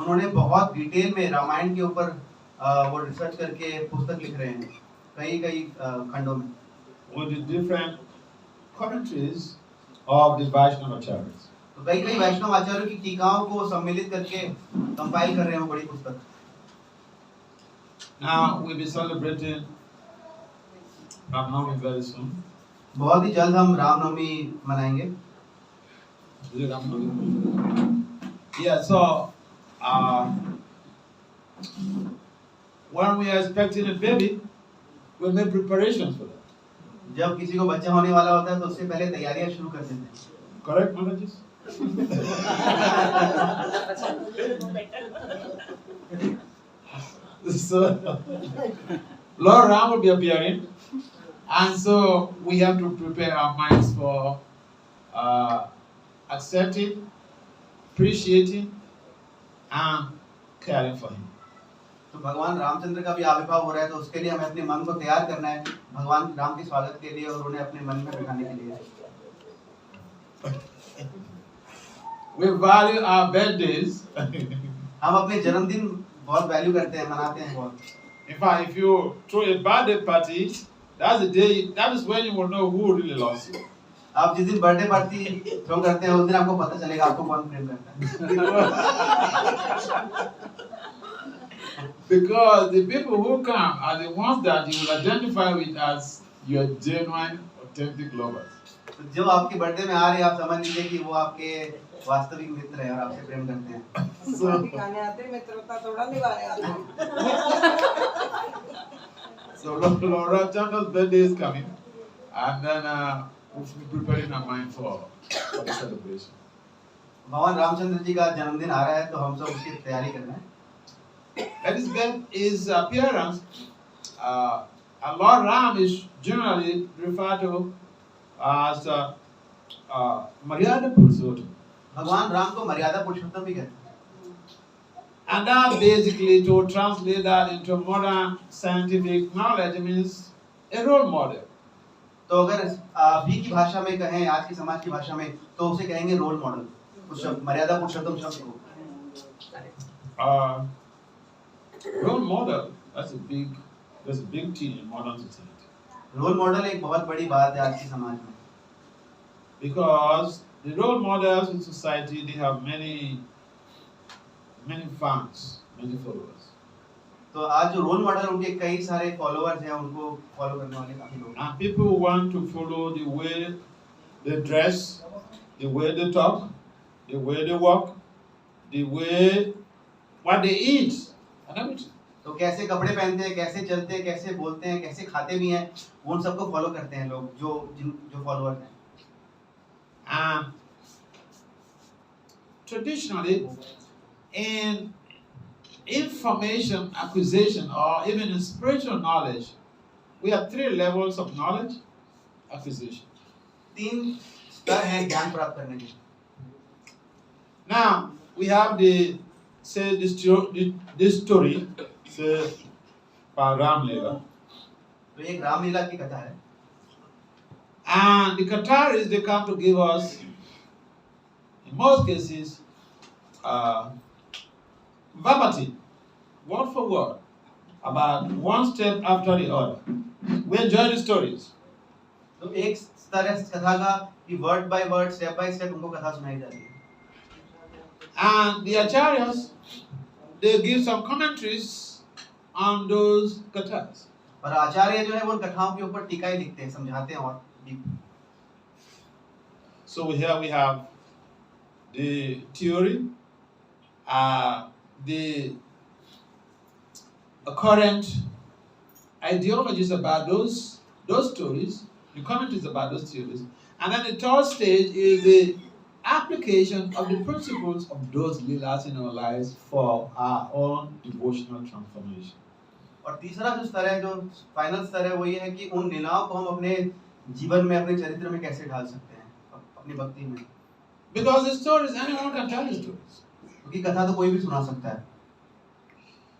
उन्होंने बहुत डिटेल में रामायण के ऊपर वो रिसर्च करके पुस्तक लिख रहे हैं कई खंडों में. With the different commentaries of the Vaishnava acharyas. तो कई वैष्णव आचार्यों की टीकाओं को सम्मिलित करके कंपाइल कर रहे हैं वो बड़ी पुस्तक. Now we'll be celebrating Ramayana very soon. बहुत ही जल्द हम रामनवमी मनाएंगे. Is it Ramayana? Yeah, so when we are expecting a baby, we make preparations for that. जब किसी को बच्चा होने वाला होता है तो उससे पहले तैयारियां शुरू कर देते हैं. Correct, Maharaja? So, Lord Ram will be appearing, and so we have to prepare our minds for accepting, appreciating, and caring for him. तो भगवान रामचंद्र का भी आविर्भाव हो रहा है तो उसके लिए हमें अपने मन को तैयार करना है भगवान राम के स्वागत के लिए और उन्हें अपने मन में बिठाने के लिए. We value our birthdays. हम अपने जन्मदिन बहुत वैल्यू करते हैं, मनाते हैं बहुत. In fact, if you throw a birthday party, that's the day. That is when you will know who really loves you. आप जिस दिन बर्थडे पार्टी थ्रो करते हैं उस दिन आपको पता चलेगा आपको कौन प्रेम करता है. Because the people who come are the ones that you will identify with as your genuine, authentic lovers. तो जो आपके बर्थडे में आ रहे हैं आप समझ लीजिए कि वो आपके वास्तविक मित्र हैं और आपसे प्रेम करते हैं. So Lord Ramchandra's birthday is coming, and then we'll be preparing our mind for the celebration. भगवान रामचंद्र जी का जन्मदिन आ रहा है तो हम सब उसकी तैयारी कर रहे हैं. That is when his appearance, Lord Ram is generally referred to as Maryada Purushottam. भगवान राम को मर्यादा पुरुषोत्तम भी कहते हैं. And that basically, to translate that into modern scientific knowledge, means a role model. तो अगर अभी की भाषा में कहें आज की समाज की भाषा में तो उसे कहेंगे रोल मॉडल. उस शब्द मर्यादा पुरुषोत्तम शब्द को. Role model, that's a big thing in modern society. Role model एक बहुत बड़ी बात है आज की समाज में. Because the role models in society, they have many fans, many followers. तो आज जो रोल मॉडल उनके कई सारे फॉलोअर्स हैं उनको फॉलो करने वाले काफी लोग. And people want to follow the way they dress, the way they talk, the way they walk, the way what they eat, and everything. तो कैसे कपड़े पहनते हैं, कैसे चलते हैं, कैसे बोलते हैं, कैसे खाते भी हैं, उन सबको फॉलो करते हैं लोग जो फॉलोअर्स हैं. And traditionally, in information acquisition or even in spiritual knowledge, we have 3 levels of knowledge acquisition. 3 स्तर हैं ज्ञान प्राप्त करने के. Now we have this story, say, Ram Leela. तो एक रामलीला की कथा है. And the Qataris, they come to give us, in most cases, verbatim, word for word, about one step after the other. We enjoy the stories. तो एक स्तर है कथा का कि word by word, step by step उनको कथा सुनाई जाती है. And the acharyas, they give some commentaries on those kathas. और आचार्य जो है वो कथाओं के ऊपर टीकाएं लिखते हैं, समझाते हैं और. So here we have the theory, the current ideologies about those stories, the commentaries about those theories, and then the third stage is the application of the principles of those leelas in our lives for our own devotional transformation. और तीसरा जो स्तर है, जो final स्तर है, वो ये है कि उन लीलाओं को हम अपने जीवन में, अपने चरित्र में कैसे ढाल सकते हैं, अपनी भक्ति में. Because the stories, anyone can tell the stories. क्योंकि कथा तो कोई भी सुना सकता है.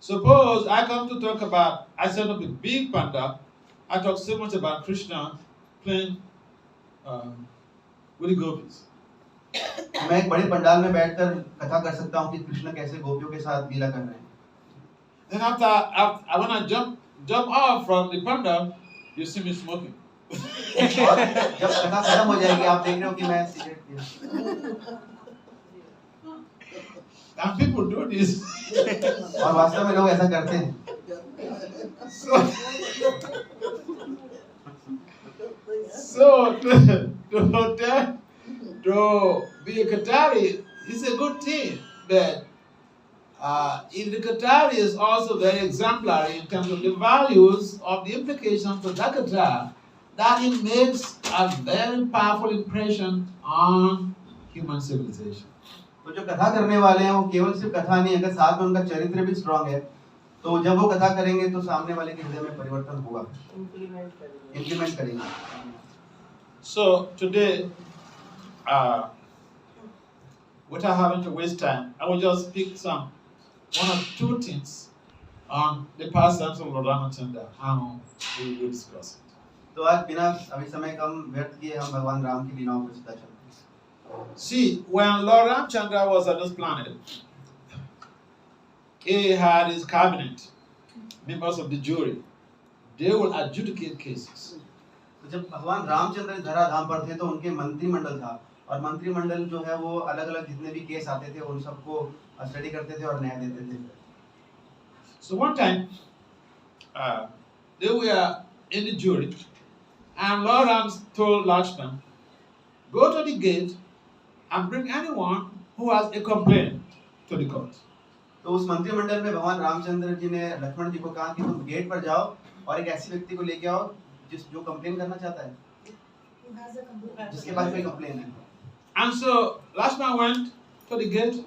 Suppose I come to talk about, I set up a big pandal, I talk so much about Krishna playing with the gopis. मैं एक बड़े पंडाल में बैठकर कथा कर सकता हूँ कि कृष्ण कैसे गोपियों के साथ लीला कर रहे हैं. Then after when I jump off from the pandal, you see me smoking. और जब कथा खत्म हो जाएगी आप देख रहे हो कि मैं cigarette P. And people do this. और वास्तव में लोग ऐसा करते हैं. So to be a Qatari is a good thing, but if the Qatari is also very exemplary in terms of the values of the implications of that Qatari, that it makes a very powerful impression on human civilization. तो जो कथा करने वाले हैं वो केवल सिर्फ कथा नहीं, अगर साथ में उनका चरित्र भी स्ट्रांग है तो जब वो कथा करेंगे तो सामने वाले के हृदय में परिवर्तन होगा, इम्प्लीमेंट करेंगे. So today, without having to waste time, I will just pick one or two things on the pastimes of Lord Ramachandra, how we will discuss it. तो आज बिना अभी समय कम व्यर्थ किए हम भगवान राम की लीलाओं पर सीधा चलते हैं. See, when Lord Ramachandra was on this planet, he had his cabinet, members of the jury. They will adjudicate cases. तो जब भगवान रामचंद्र धराधाम पर थे तो उनके मंत्रिमंडल था और मंत्रिमंडल जो है वो अलग-अलग जितने भी केस आते थे उन सबको स्टडी करते थे और न्याय देते थे. So one time, they were in the jury, and Lord Ram told Lakshman, go to the gate and bring anyone who has a complaint to the court. तो उस मंत्रिमंडल में भगवान रामचंद्र जी ने लक्ष्मण जी को कहा कि तुम गेट पर जाओ और एक ऐसे व्यक्ति को लेके आओ जो कंप्लेन करना चाहता है, जिसके पास कोई कंप्लेन है. And so Lakshman went to the gate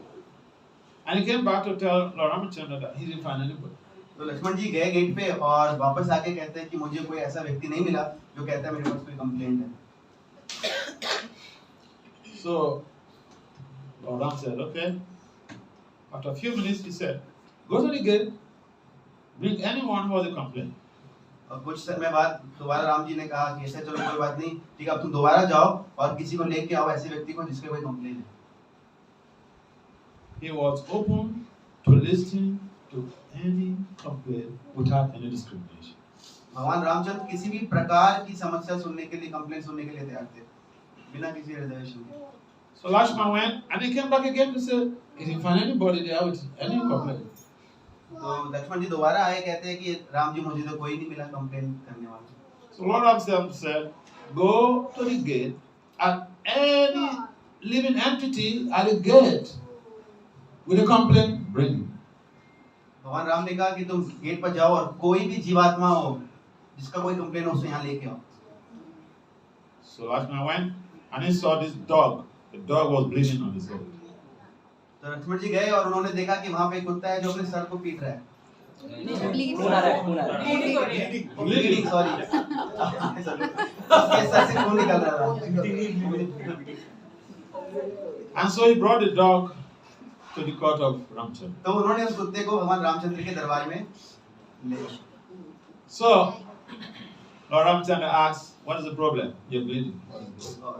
and he came back to tell Lord Ramachandra that he didn't find anybody. तो लक्ष्मण जी गए गेट पे और वापस आके कहते हैं कि मुझे कोई ऐसा व्यक्ति नहीं मिला जो कहता है मेरे पास कोई कंप्लेंट है. So Lord Ram said, okay. After a few minutes, he said, go to the gate, bring anyone who has a complaint. और कुछ समय बाद दोबारा राम जी ने कहा कि ऐसा चलो कोई बात नहीं, ठीक है अब तुम दोबारा जाओ और किसी को लेके आओ ऐसे व्यक्ति को जिसके कोई कंप्लेंट है. He was open to listening to any complaint without any discrimination. भगवान रामचंद्र किसी भी प्रकार की समस्या सुनने के लिए, कंप्लेंट सुनने के लिए तैयार थे, बिना किसी रिजर्वेशन के. So Lakshman went and he came back again and said, he didn't find anybody there with any complaint. तो लक्ष्मण जी दोबारा आए, कहते हैं कि राम जी मुझे तो कोई नहीं मिला कंप्लेंट करने वाला. So Lord Ram said, go to the gate and any living entity at the gate with a complaint, bring him. भगवान राम ने कहा कि तुम गेट पर जाओ और कोई भी जीवात्मा हो जिसका कोई कंप्लेंट हो उसे यहाँ लेके आओ. So Lakshman went and he saw this dog. The dog was bleeding on his head. तो लक्ष्मण जी गए और उन्होंने देखा कि वहाँ पे एक कुत्ता है जो अपने सर को पीट रहा है. Bleeding, sorry. उसके सर से खून निकल रहा था. And so he brought the dog to the court of Ramchandra. तो उन्होंने उस कुत्ते को भगवान रामचंद्र के दरबार में ले गए. So Lord Ramchandra asked, what is the problem? You're bleeding.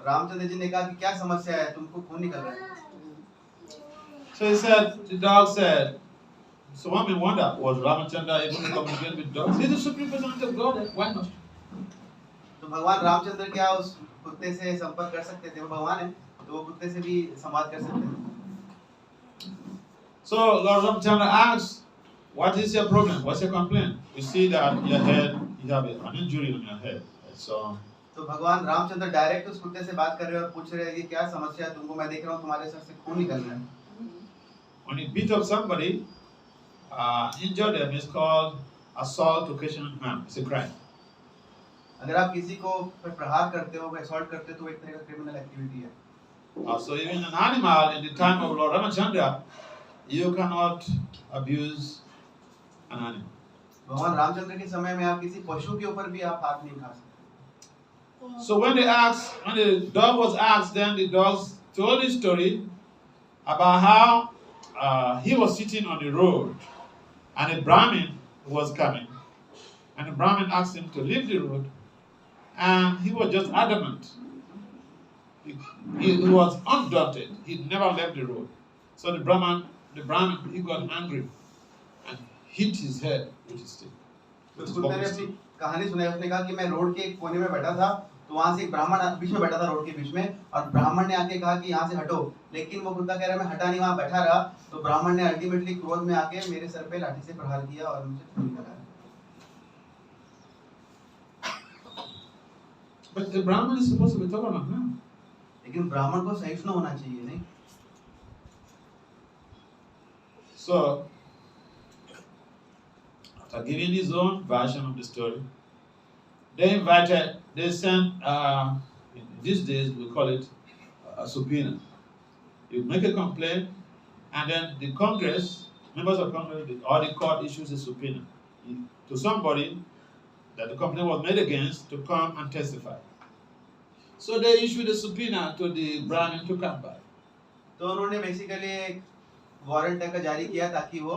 Ramchandra ji ने कहा कि क्या समस्या है, तुमको खून निकल रहा है. So he said, the dog said, so one may wonder, was Ramachandra able to communicate with dogs? He's the supreme personality of God, why not? तो भगवान रामचंद्र क्या उस कुत्ते से संपर्क कर सकते थे, वो भगवान है तो वो कुत्ते से भी संवाद कर सकते थे. So Lord Ramachandra asked, what is your problem? What's your complaint? We see that your head, you have an injury on your head. So तो भगवान रामचंद्र डायरेक्ट उस कुत्ते से बात कर रहे हैं और पूछ रहे हैं कि क्या समस्या है तुमको, मैं देख रहा हूँ तुम्हारे सर से खून निकल रहा है. when you beat up somebody, injure them, it's called assault to occasional harm. It's a crime. अगर आप किसी को प्रहार करते हो, असॉल्ट करते हो तो एक तरह का क्रिमिनल एक्टिविटी है. So even an animal in the time of Lord Ramachandra, you cannot abuse an animal. भगवान रामचंद्र के समय में आप किसी पशु के ऊपर भी आप हाथ नहीं उठा सकते. So when the dog was asked, then the dog told his story about how he was sitting on the road and a Brahmin was coming. And the Brahmin asked him to leave the road, and he was just adamant. he was undaunted. He never left the road. So the Brahman, he got angry and hit his head with his stick. तो कुत्ते ने अपनी कहानी सुनाई, उसने कहा कि मैं रोड के एक कोने में बैठा था, तो वहां से एक ब्राह्मण बीच में बैठा था रोड के बीच में, और ब्राह्मण ने आके कहा कि यहाँ से हटो, लेकिन वो कुत्ता कह रहा है मैं हटा नहीं, वहां बैठा रहा, तो ब्राह्मण ने अल्टीमेटली क्रोध में आके मेरे सर पे लाठी से प्रहार किया और मुझे खून निकाला। But the Brahman is supposed to be tolerant, no? लेकिन ब्राह्मण को सहिष्णु होना चाहिए, नहीं? So, after giving his own version of the story, they sent, in these days we call it a subpoena. You make a complaint, and then the Congress, members of Congress, or the court issues a subpoena to somebody that the complaint was made against to come and testify. So they issued a subpoena to the Brahmin to come back. तो उन्होंने basically एक warrant का जारी किया ताकि वो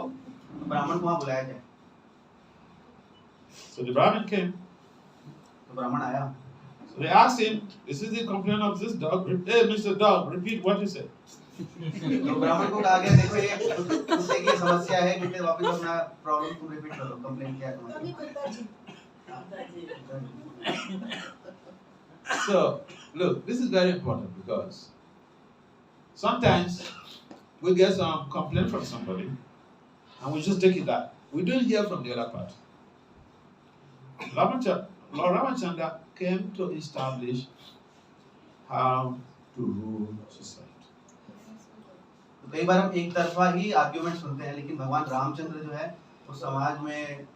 ब्राह्मण को वहां बुलाया जाए। So the Brahmin came. तो ब्राह्मण आया। So they asked him, "This is the complaint of this dog. Hey, Mr. Dog, repeat what you said." तो ब्राह्मण को कहा गया, देखो ये कुत्ते की समस्या है, बेटे वापस अपना प्रॉब्लम तुम रिपीट करो, कंप्लेंट क्या है तुम्हारी। So, look, this is very important because sometimes we get some complaint from somebody and we just take it that. We don't hear from the other part. Lord Ramachandra came to establish how to rule society. कई बार हम एक तरफा ही argument सुनते हैं, लेकिन भगवान रामचंद्र जो है वो समाज में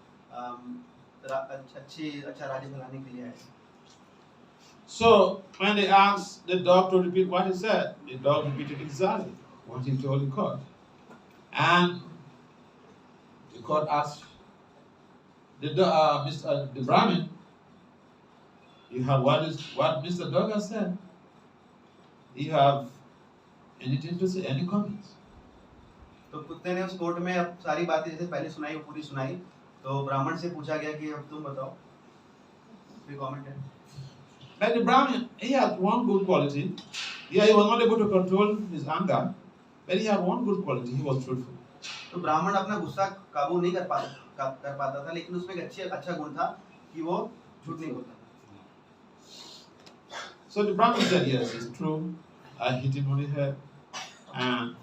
अच्छा राज्य चलाने के लिए आए। So when they asked the dog to repeat what he said, the dog repeated exactly what he told the court. And the court asked the Brahmin, "You have what Mr. Dog has said? Do you have anything to say? Any comments?" तो कुत्ते ने उस court में अब सारी बातें जैसे पहले सुनाई वो पूरी सुनाई, तो ब्राह्मण से पूछा गया कि अब तुम बताओ, कोई कमेंट है? Like the Brahmin, he had one good quality. Yeah, he was not able to control his anger, but he had one good quality. He was truthful. तो ब्राह्मण अपना गुस्सा काबू नहीं कर पाता था, लेकिन उसमें एक अच्छा गुण था कि वो झूठ नहीं बोलता। So the Brahmin said, "Yes, it's true. I hit him on the head." And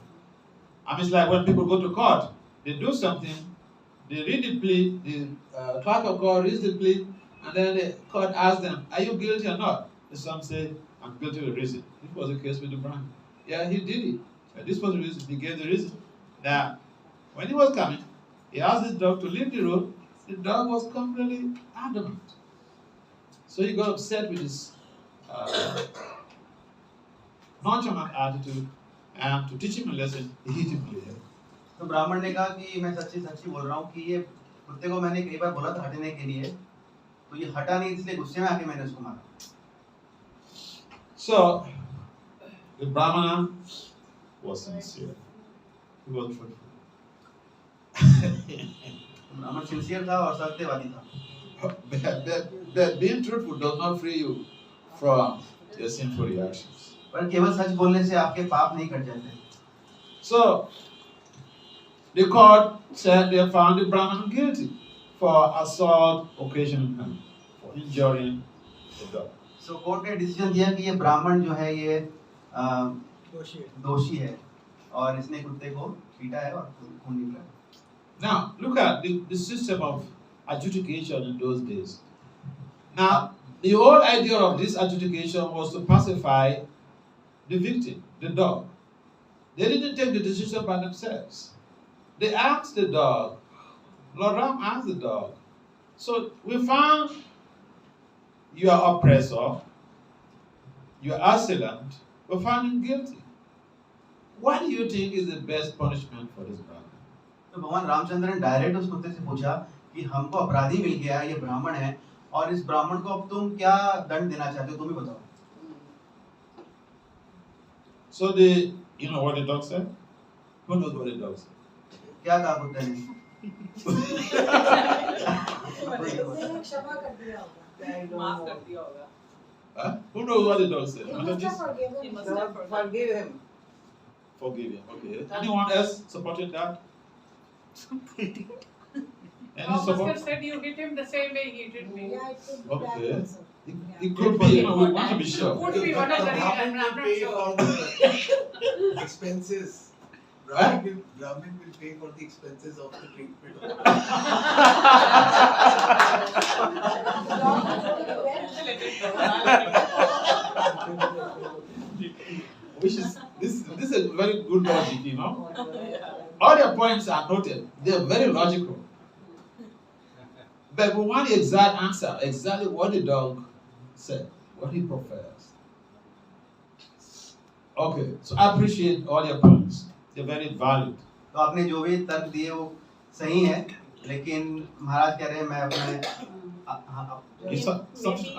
it's like when people go to court, they do something, they read the plea, the clerk of court reads the plea, and then the court asks them, "Are you guilty or not?" Some say, "I'm guilty of reason." This was the case with the Brahmin. Yeah, he did it. But this was the reason. He gave the reason. Now, when he was coming, he asked his dog to leave the road. The dog was completely adamant. So he got upset with his nonchalant attitude, and to teach him a lesson, he hit him on the head. तो ब्राह्मण ने कहा कि मैं सच्ची बोल रहा हूँ कि ये कुत्ते को मैंने कई बार बोला था हटने के लिए, तो ये हटा नहीं, इसलिए गुस्से में आके मैंने उसको मारा। So the Brahmana was sincere. He was truthful. ब्राह्मण सिंसियर था और सत्यवादी था। But being truthful does not free you from your sinful reactions. पर केवल सच बोलने से आपके पाप नहीं कट जाते। So the court said they found the Brahman guilty for assault occasioning harm, for injuring the dog. So court ने decision दिया कि ये ब्राह्मण जो है ये दोषी है और इसने कुत्ते को पीटा है और खून निकला। Now look at the system of adjudication in those days. Now the whole idea of this adjudication was to pacify the victim, the dog. They didn't take the decision by themselves. They asked the dog. Lord Ram asked the dog. So we found you are oppressor, you are assailant, we found him guilty. What do you think is the best punishment for this brahman? तो भगवान रामचंद्र ने direct उस कुत्ते से पूछा कि हमको अपराधी मिल गया, ये ब्राह्मण है, और इस ब्राह्मण को अब तुम क्या दंड देना चाहते हो, तुम ही बताओ। So you know what the dog said? Who knows what the dog said? क्या कहा कुत्ते ने? क्षमा कर दिया होगा, माफ कर दिया होगा। Huh? Who knows what the dog said? He must have forgiven him. Forgive him. Forgive him. Okay. Anyone else supporting that? Any Master support? said you hit him the same way he hit me. Yeah, it could be that Okay. also. It could be, we want to be sure. Could be one of the Brahmin reasons. I'm will not pay sure. for the expenses. Brahmin will pay for the expenses of the treatment. Which is this is a very good logic, you know. All your points are noted. They are very logical. But we want the exact answer, exactly what the dog said, what he prefers. Okay, so I appreciate all your points. They're very valid. तो आपने जो भी तर्क दिए वो सही है, लेकिन महाराज कह रहे हैं मैं अपने If Maybe,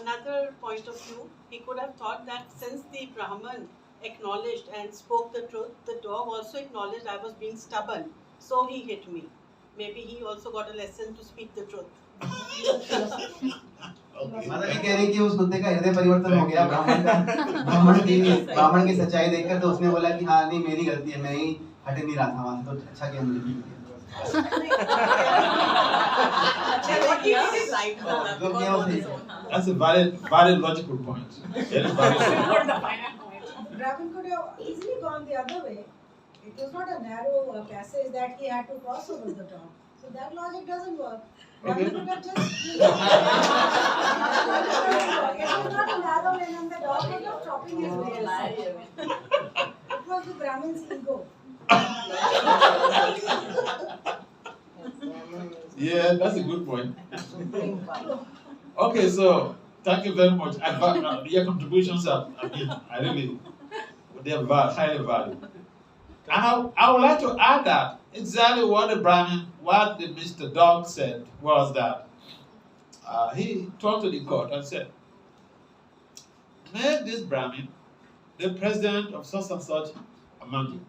another point of view, he could have thought that since the Brahman acknowledged and spoke the truth, the dog also acknowledged I was being stubborn, so he hit me. Maybe he also got a lesson to speak the truth. मतलब ये कह रही कि उस कुत्ते का हृदय परिवर्तन हो गया ब्राह्मण की सच्चाई देखकर, तो उसने बोला कि हाँ नहीं मेरी गलती है, मैं ही हट नहीं रहा था वहाँ से, तो अच्छा किया मुझे पीट दिया। जो किया वो सही है। That's a valid logical point. Very valid. Support the final point. Brahmin could have easily gone the other way. It was not a narrow passage that he had to cross over the dog. So that logic doesn't work. Brahmin could have just. It was not a narrow lane and the dog was not chopping his way aside. It was the Brahmin's ego. Yeah, that's a good point. Okay, so thank you very much. Your contributions are, they are highly valued. And I would like to add that exactly what the Mr. Dog said was that he talked to the court and said, make this Brahmin the president of such and such among you.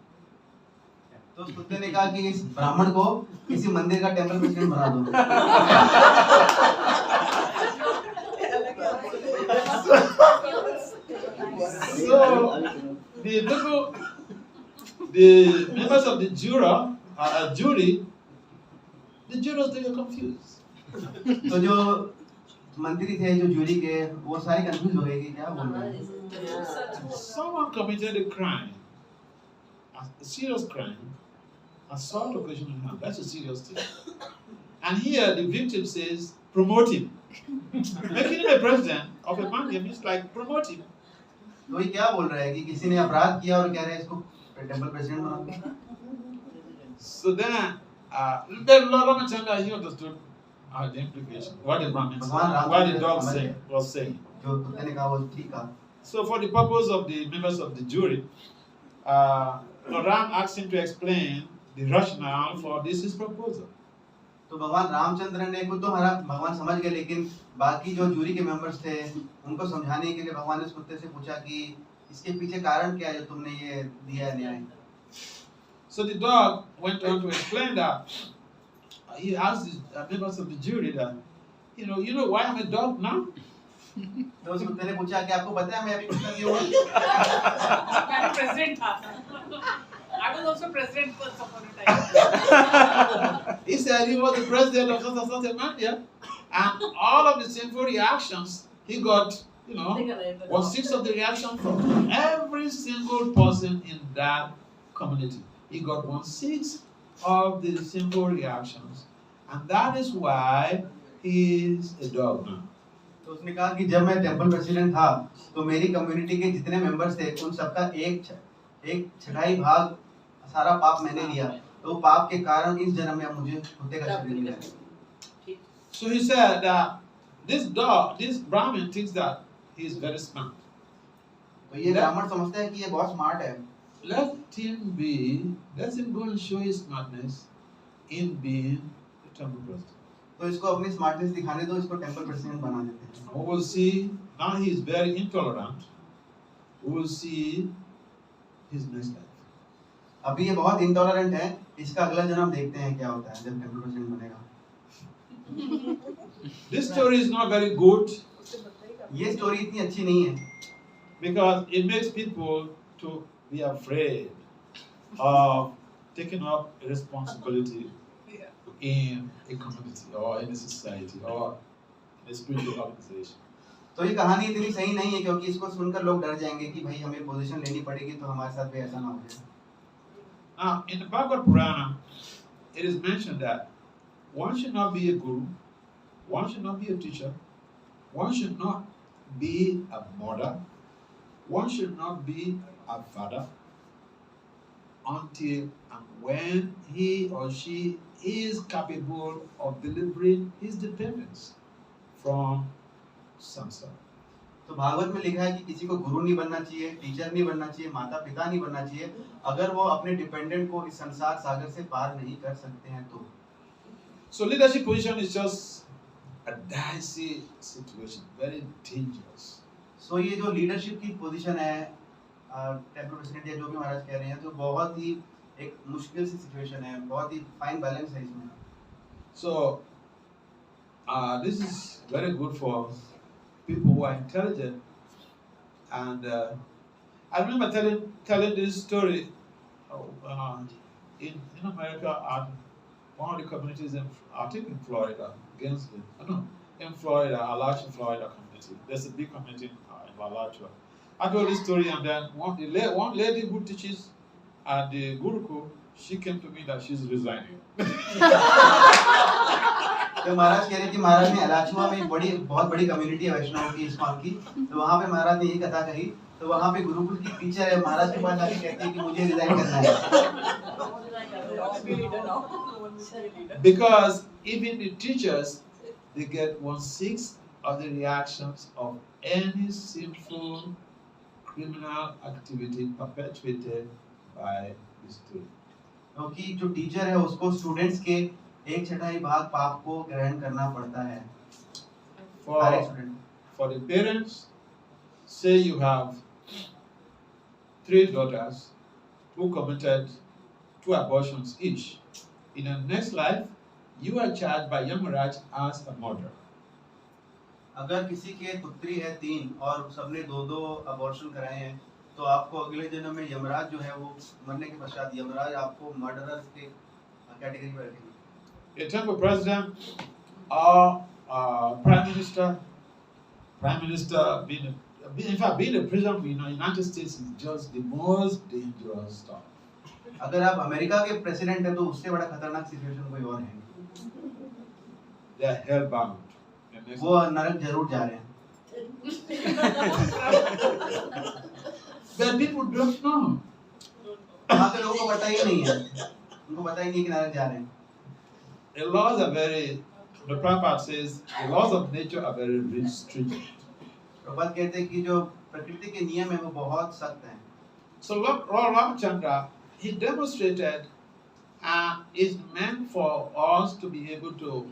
तो उस कुत्ते ने कहा कि इस ब्राह्मण को किसी मंदिर का टेंपल प्रेसिडेंट बना दो। So the members of the jury, the jurors, they were confused. तो जो मंत्री थे जो जूरी के वो सारे कंफ्यूज हो गए कि क्या बोल रहे हैं। Someone committed a crime, a serious crime, assault occasional harm. That's a serious thing. And here the victim says, promote him. Making him a president of a mandate means like promote him. तो ये क्या बोल रहा है कि किसी ने अपराध किया और कह रहे हैं इसको टेंपल प्रेसिडेंट बना दो। So then, Lord Chandra, he understood the implication, what the Brahmin said, what the dog was saying. जो कुत्ते ने कहा वो ठीक कहा। So for the purpose of the members of the jury, Lord Ram asked him to explain the rationale for his proposal. तो भगवान रामचंद्र ने खुद तो हमारा भगवान समझ गए, लेकिन बाकी जो जूरी के मेंबर्स थे उनको समझाने के लिए भगवान ने उस कुत्ते से पूछा कि इसके पीछे कारण क्या है जो तुमने ये दिया है न्याय। So the dog went on to explain that he asked the members of the jury that, you know why I'm a dog now? तो उस कुत्ते ने पूछा कि आपको पता है मैं अभी कुत्ता क्यों हूँ? मैं president था। I was also president once upon a time. He said he was the president of such a India, and all of the sinful reactions he got, 1/6 of the reaction from every single person in that community. He got 1/6 of the sinful reactions, and that is why he is a dog now. तो उसने कहा कि जब मैं temple president था तो मेरी community के जितने मेंबर्स थे उन सबका एक छठाई भाग सारा पाप मैंने लिया, तो पाप के कारण इस जन्म में मुझे कुत्ते का शरीर मिला। So he said that this Brahmin thinks that he is very smart. तो ये ब्राह्मण समझता है कि ये बहुत स्मार्ट है। Let him go and show his smartness in being the temple president. तो इसको अपनी स्मार्टनेस दिखाने दो, इसको टेंपल प्रेसिडेंट बना देते हैं। We will see, now he is very intolerant. We will see his next life. अभी ये बहुत इंटॉलरेंट है, इसका अगला जन्म देखते हैं क्या होता है जब टेंपल प्रेसिडेंट बनेगा। This story is not very good, ये स्टोरी इतनी अच्छी नहीं है because it makes people to be afraid of taking up a responsibility in a community or in a society or in a spiritual organization. तो ये कहानी इतनी सही नहीं है क्योंकि इसको सुनकर लोग डर जाएंगे कि भाई हमें पोजीशन लेनी पड़ेगी तो हमारे साथ भी ऐसा ना हो जाए. Now, in the Bhagavad Purana, it is mentioned that one should not be a guru, one should not be a teacher, one should not be a mother, one should not be a father until and when he or she is capable of delivering his dependence from samsara. तो भागवत में लिखा है कि किसी को गुरु नहीं बनना चाहिए, टीचर नहीं बनना चाहिए, माता पिता नहीं बनना चाहिए अगर वो अपने डिपेंडेंट को इस संसार सागर से पार नहीं कर सकते हैं तो. So leadership position is just a dicey situation, very dangerous. सो ये जो लीडरशिप की पोजीशन है टेम्पल प्रेसिडेंट या जो भी महाराज कह रहे हैं तो बहुत ही एक मुश्किल सी सिचुएशन है, बहुत ही फाइन बैलेंस है इसमें. So this is very good for people who are intelligent. And I remember telling this story in America at one of the communities I think in Florida, Gainesville. No, in Florida, Alachua, Florida community. There's a big community in Alachua. I told this story, and then one lady who teaches at the Gurukul, she came to me that she's resigning. तो महाराज कह रहे थे महाराज ने अलाचुआ में बहुत बड़ी community है वैष्णव की इस्कॉन की, तो वहाँ पे महाराज ने ये कथा कही, तो वहाँ पे गुरुकुल की टीचर है महाराज के पास आके कहती है कि मुझे रिजाइन करना है. Because even the teachers, they get 1/6 of the reactions of any sinful criminal activity perpetuated by the student. क्योंकि जो टीचर है उसको स्टूडेंट्स के 1/6 भाग पाप को ग्रहण करना पड़ता है. For the parents, say you have 3 daughters who committed 2 abortions each. In the next life, you are charged by Yamaraj as a murderer. अगर किसी के पुत्री है 3 और सबने 2 अबॉर्शन कराए हैं तो आपको अगले जन्म में यमराज जो है वो मरने के पश्चात यमराज आपको मर्डरर्स के कैटेगरी में रखेंगे. A temple president or prime minister being a president in the United States is just the most dangerous stuff. अगर आप अमेरिका के प्रेसिडेंट हैं तो उससे बड़ा खतरनाक सिचुएशन कोई और है. They are hellbound. वो नरक जरूर जा रहे हैं. But people don't know. वहाँ के लोगों को पता ही नहीं है, उनको पता ही नहीं कि नरक जा रहे हैं. The laws are the Prabhupada says, the laws of nature are very stringent. Prabhupada कहते हैं कि जो प्रकृति के नियम है वो बहुत सख्त हैं. So Lord Ramachandra, he demonstrated is meant for us to be able to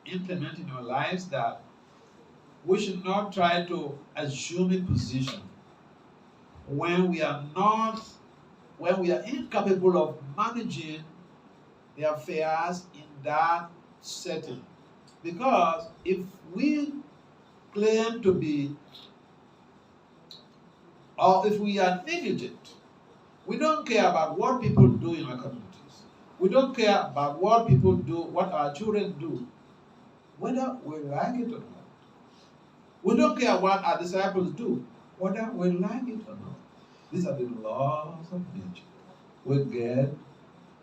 implement in our lives that we should not try to assume a position when we are incapable of managing the affairs in that setting. Because if we claim to be, or if we are negligent, we don't care about what people do in our communities. We don't care about what people do, what our children do, whether we like it or not. We don't care what our disciples do, whether we like it or not. These are the laws of nature. We get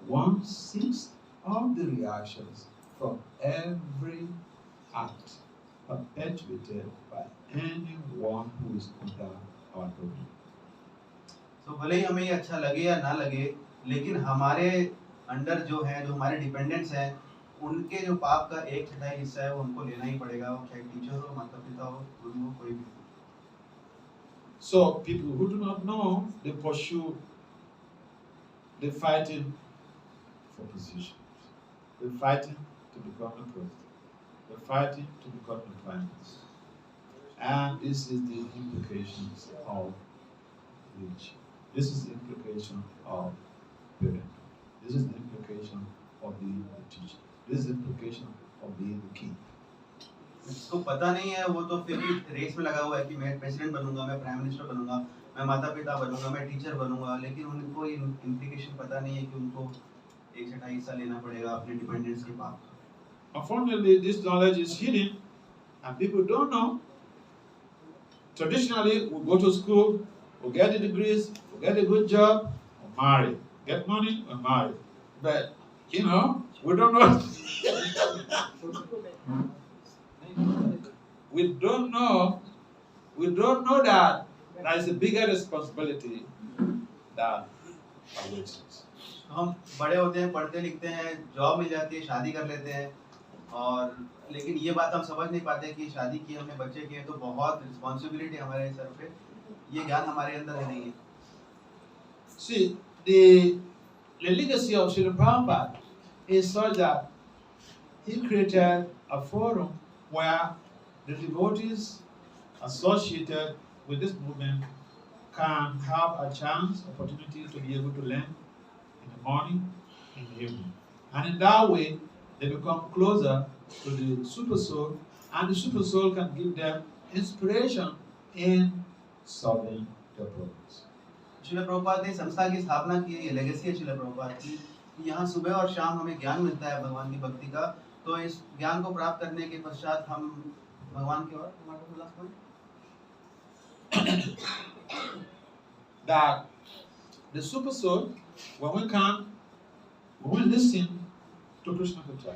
1/6 of the reactions from every act perpetuated by anyone who is under our domain. तो भले ही हमें ये अच्छा लगे या ना लगे, लेकिन हमारे अंडर जो है, जो हमारे डिपेंडेंट्स हैं, उनके जो पाप का 1/6 हिस्सा है वो हमको लेना ही पड़ेगा, वो चाहे टीचर हो, माता पिता हो, गुरु हो, कोई भी. So people who do not know, they pursue, they're fighting for positions. They're fighting to become a president. They're fighting to become a prime minister. And this is the implications of religion. This is the implication of parenthood. This is the implication of being the teacher. This is the implication of being the king. जिसको पता नहीं है वो तो फिर भी race में लगा हुआ है कि मैं प्रेसिडेंट बनूंगा, मैं प्राइम मिनिस्टर बनूंगा, मैं माता पिता बनूंगा, मैं टीचर बनूंगा, लेकिन उनको ये इम्प्लीकेशन पता नहीं है कि उनको 1 से 2.5 साल लेना पड़ेगा अपने डिपेंडेंस के पाप का। Unfortunately, this knowledge is hidden and people don't know. Traditionally, we go to school, we get the degrees, we get a good job, we marry. Get money, we marry. But, you know, we don't know. we don't know that there is a bigger responsibility that awaits us. हम बड़े होते हैं, पढ़ते लिखते हैं, job मिल जाती है, शादी कर लेते हैं, और लेकिन ये बात हम समझ नहीं पाते कि शादी की हमने, बच्चे किए, तो बहुत रिस्पॉन्सिबिलिटी हमारे सर पे, ये ज्ञान हमारे अंदर है नहीं है। See, the legacy of Srila Prabhupada is such that he created a forum where the devotees associated with this movement can have a chance, opportunity to be able to learn in the morning, in the evening. And in that way, they become closer to the Super Soul, and the Super Soul can give them inspiration in solving their problems. Srila Prabhupada ने संस्था की स्थापना की, ये legacy है श्रील प्रभुपाद की, कि यहाँ सुबह और शाम हमें ज्ञान मिलता है भगवान की भक्ति का, तो इस ज्ञान को प्राप्त करने के पश्चात हम भगवान की ओर that the Super Soul, when we listen to Krishna Katha,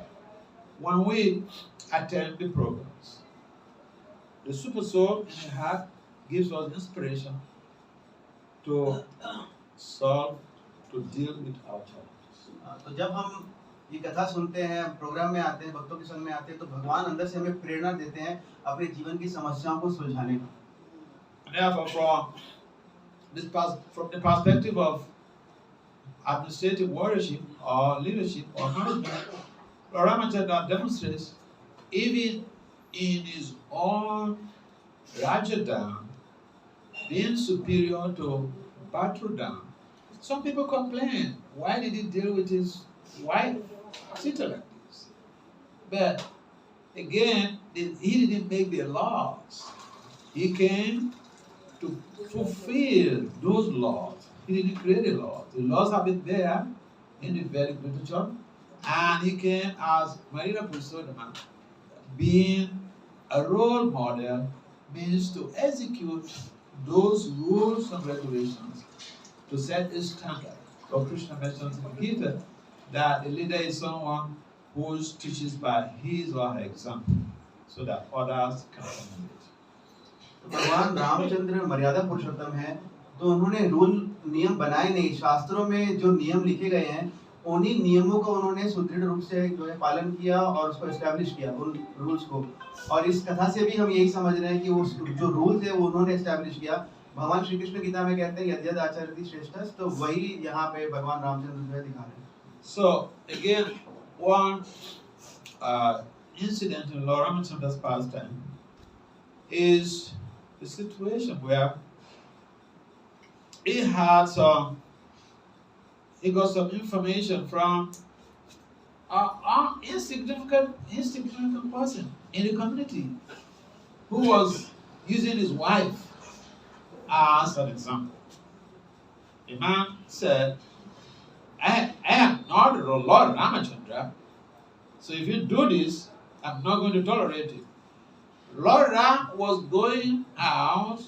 when we attend the programs, the Super Soul in the heart gives us inspiration to solve, to deal with our challenges. तो जब हम ये कथा सुनते हैं, programme में आते हैं, भक्तों के संग में आते हैं, तो भगवान अंदर से हमें प्रेरणा देते हैं अपने जीवन की समस्याओं को सुलझाने का। And therefore, from the perspective of administrative warriorship or leadership or management, Ramayana demonstrates even in his own Rajadam being superior to Bhatradam. Some people complain, why did he deal with his wife sister like this? But again, he didn't make the laws. He came to fulfill those laws. He didn't create the laws. The laws have been there in the Vedic literature, and he came as Marina Purushottam, being a role model, means to execute those rules and regulations to set a standard. So Krishna mentions in Gita that a leader is someone who teaches by his or her example, so that others can emulate. भगवान रामचंद्र मर्यादा पुरुषोत्तम है, तो उन्होंने rule नियम बनाए नहीं, शास्त्रों में जो नियम लिखे गए हैं उन्हीं नियमों को उन्होंने सुदृढ़ रूप से जो है पालन किया और उसको एस्टैब्लिश किया, उन रूल्स को। और इस कथा से भी हम यही समझ रहे हैं कि वो जो रूल्स है वो उन्होंने एस्टैब्लिश किया। भगवान श्री कृष्ण गीता में कहते हैं यद्यद् आचरति श्रेष्ठः, तो वही यहाँ पे भगवान रामचंद्र जो है दिखा रहे हैं। So again, one incident in Lord Ramachandra's pastime is the situation where he got some information from an insignificant person in the community who was using his wife as an example. The man said, I am not the Lord Ramachandra, so if you do this, I'm not going to tolerate it. Lord Ram was going out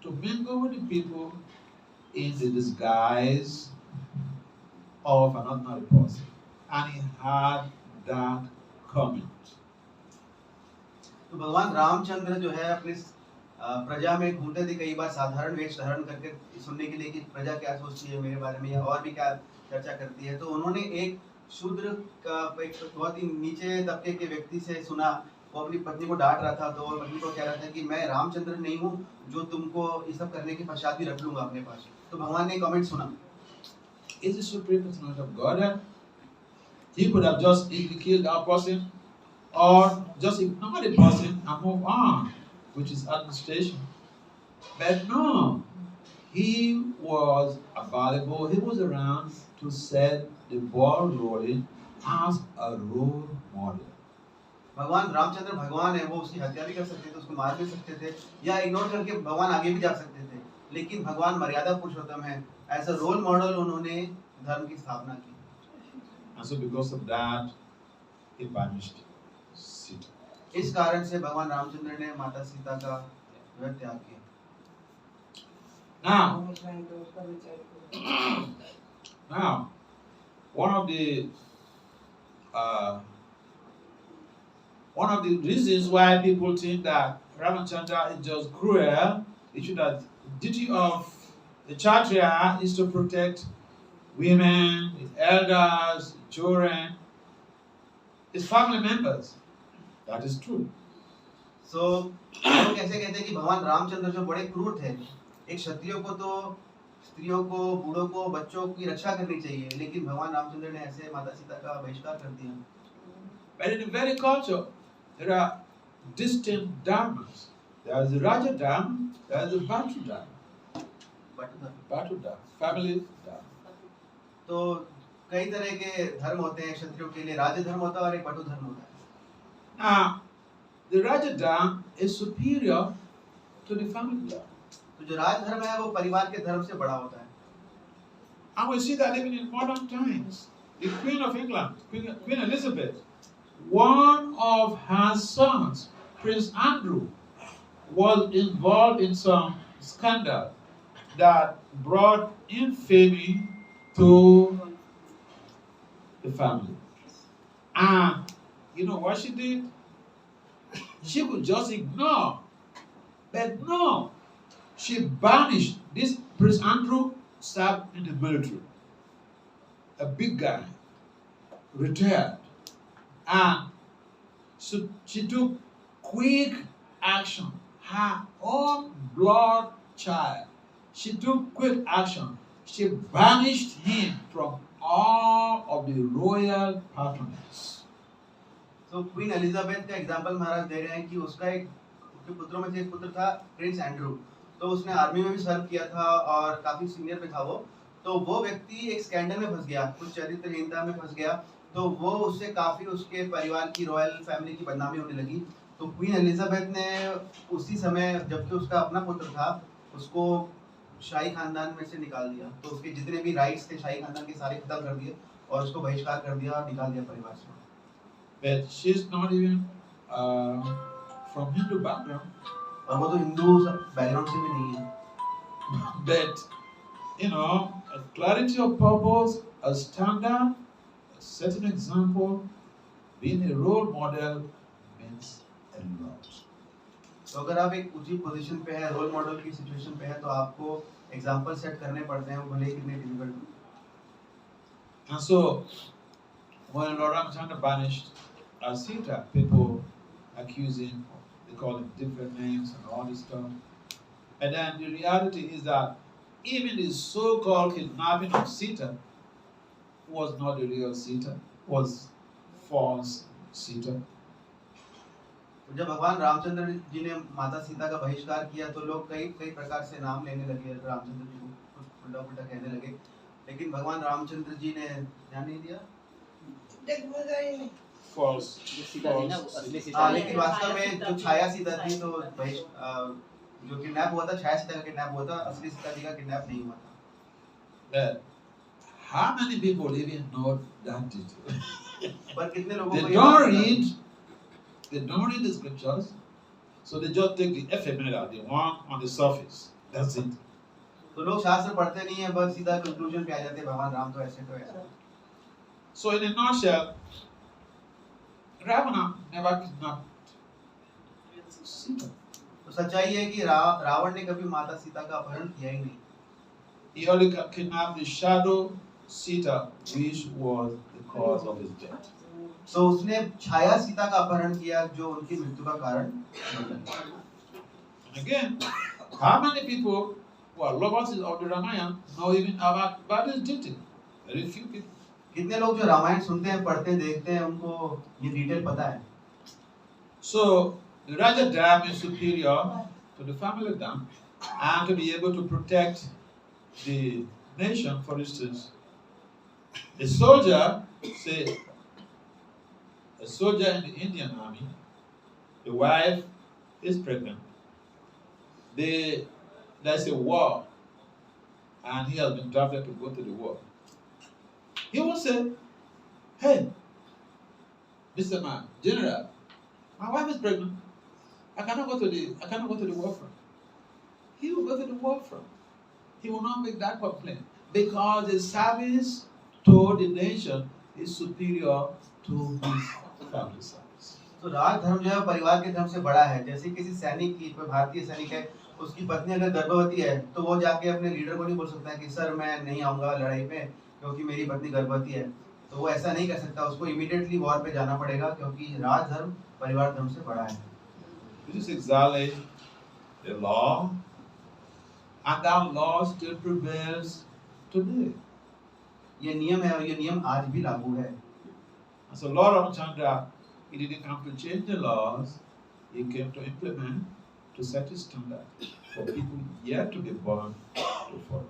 to mingle with the people in the disguise of an ordinary person, and he had that comment. तो भगवान रामचंद्र जो है अपने प्रजा में घूमते थे कई बार साधारण वेश धारण करके सुनने के लिए कि प्रजा क्या सोचती है मेरे बारे में या और भी क्या चर्चा करती है। तो उन्होंने एक शूद्र का एक बहुत ही नीचे तबके के व्यक्ति से सुना, वो अपनी पत्नी को डांट रहा था, तो वो पत्नी को कह रहा था कि मैं रामचंद्र नहीं हूँ जो तुमको ये सब करने के पश्चात भी रख लूंगा अपने पास। तो भगवान ने कमेंट सुना, Is the supreme personality of God? He could have just easily killed that person or just ignore the person and move on, which is administration. But no, he was available, he was around to set the ball rolling as a role model. भगवान रामचंद्र भगवान है, वो उसकी हत्या भी कर सकते थे, उसको मार भी सकते थे, या इग्नोर करके भगवान आगे भी जा सकते थे, लेकिन भगवान मर्यादा पुरुषोत्तम है, एज अ रोल मॉडल उन्होंने धर्म की स्थापना की। And so because of that, he banished Sita. इस कारण से भगवान रामचंद्र ने माता सीता का त्याग किया। Now, one of the reasons why people think that Ramachandra is just cruel, it should have duty of the Kshatriya is to protect women, his elders, children, his family members. That is true. So लोग कैसे कहते हैं कि भगवान रामचंद्र जो बड़े क्रूर थे, एक क्षत्रियो को तो स्त्रियों को, बूढ़ों को, बच्चों की रक्षा करनी चाहिए, लेकिन भगवान रामचंद्र ने ऐसे माता सीता का बहिष्कार कर दिया। But in the very culture, there are distinct dharmas. There is the Raja Dharma, there is the Bhakti Dharma. Bhakti Dharma, family Dharma. तो कई तरह के धर्म होते हैं क्षत्रियों के लिए, राज धर्म होता है और एक बटु धर्म होता है। Now, the Raja Dharma is superior to the family Dharma. तो जो राज धर्म है वो परिवार के धर्म से बड़ा होता है। And we see that even in modern times. The Queen of England, Queen Elizabeth, one of her sons, Prince Andrew, was involved in some scandal that brought infamy to the family. And you know what she did? She could just ignore. But no, she banished this Prince Andrew, served in the military. A big guy, retired. And so she took quick action. Her own blood child. She took quick action. She banished him from all of the royal patronage. तो queen Elizabeth का example महाराज दे रहे हैं कि उसका उसके पुत्रों में से एक पुत्र था प्रिंस एंड्रू, तो उसने आर्मी में भी सर्व किया था और काफी सीनियर पे था वो। तो वो व्यक्ति एक स्कैंडल में फंस गया, कुछ चरित्रहीनता में फंस गया, तो वो उससे काफी उसके परिवार की, रॉयल फैमिली की बदनामी होने लगी। तो क्वीन एलिजाबेथ ने उसी समय, जबकि उसका अपना पुत्र था, उसको शाही खानदान में से निकाल दिया। तो उसके जितने भी राइट्स थे शाही खानदान के सारे खत्म कर दिए और उसको बहिष्कार कर दिया और निकाल दिया परिवार से। But she's not even from Hindu background. और वो तो हिंदू बैकग्राउंड से भी नहीं है। But you know, a clarity of purpose, a standard, a certain example, being a role model means a lot. तो अगर आप एक ऊंची पोजीशन पे है, रोल मॉडल की सिचुएशन पे है, तो आपको एग्जांपल सेट करने पड़ते हैं, वो भले ही कितने डिफिकल्ट हो। And so, when Lord Ramchandra banished Sita, people accuse him, they call him different names and all this stuff. And then the reality is that even the so-called kidnapping of Sita was not the real Sita, was false Sita. जब भगवान रामचंद्र जी ने माता सीता का बहिष्कार किया तो लोग कई प्रकार से नाम लेने लगे, रामचंद्र जी को कुछ उल्टा-पुल्टा कहने लगे, लेकिन भगवान रामचंद्र जी ने ध्यान नहीं दिया। False. लेकिन वास्तव में जो छाया सीता थी, तो जो किडनैप हुआ था, छाया सीता का किडनैप हुआ था, असली सीता जी का किडनैप नहीं हुआ था। But how many people even know that detail? पर कितने लोगों They को don't read the scriptures, so they just take the ephemeral, the one on the surface. That's it. तो लोग शास्त्र पढ़ते नहीं है, बस सीधा कंक्लूजन पे आ जाते हैं, भगवान राम तो ऐसे तो ऐसा। So in a nutshell, Ravana never kidnapped Sita. तो सच्चाई है कि रावण ने कभी माता सीता का अपहरण किया ही नहीं। He only kidnapped the shadow Sita, which was the cause of his death. तो उसने छाया सीता का अपहरण किया, जो उनकी मृत्यु का कारण बना। And again, how many people who are lovers of the Ramayana know even about this detail? Very few people. कितने लोग जो रामायण सुनते हैं, पढ़ते हैं, देखते हैं, उनको ये डिटेल पता है। So the Raja Dam is superior to the family dam, and to be able to protect the nation, for instance, a soldier, say a soldier in the Indian army. The wife is pregnant. There's a war, and he has been drafted to go to the war. He will say, "Hey, Mr. Man, General, my wife is pregnant. I cannot go to the war front." He will go to the war front. He will not make that complaint because the service to the nation is superior to his family service. तो राज धर्म जो है परिवार के धर्म से बड़ा है। जैसे किसी सैनिक की, कोई भारतीय सैनिक है, उसकी पत्नी अगर गर्भवती है तो वो जाके अपने लीडर को नहीं बोल सकता है कि सर मैं नहीं आऊंगा लड़ाई पे क्योंकि मेरी पत्नी गर्भवती है। तो वो ऐसा नहीं कर सकता, उसको इमीडिएटली वॉर पे जाना पड़ेगा क्योंकि राज धर्म परिवार धर्म से बड़ा है। This is exactly the law, and that law still prevails today. ये नियम है और ये नियम आज भी लागू है। And so Lord Ramachandra, he didn't come to change the laws, he came to implement, to set a standard for people yet to be born to follow.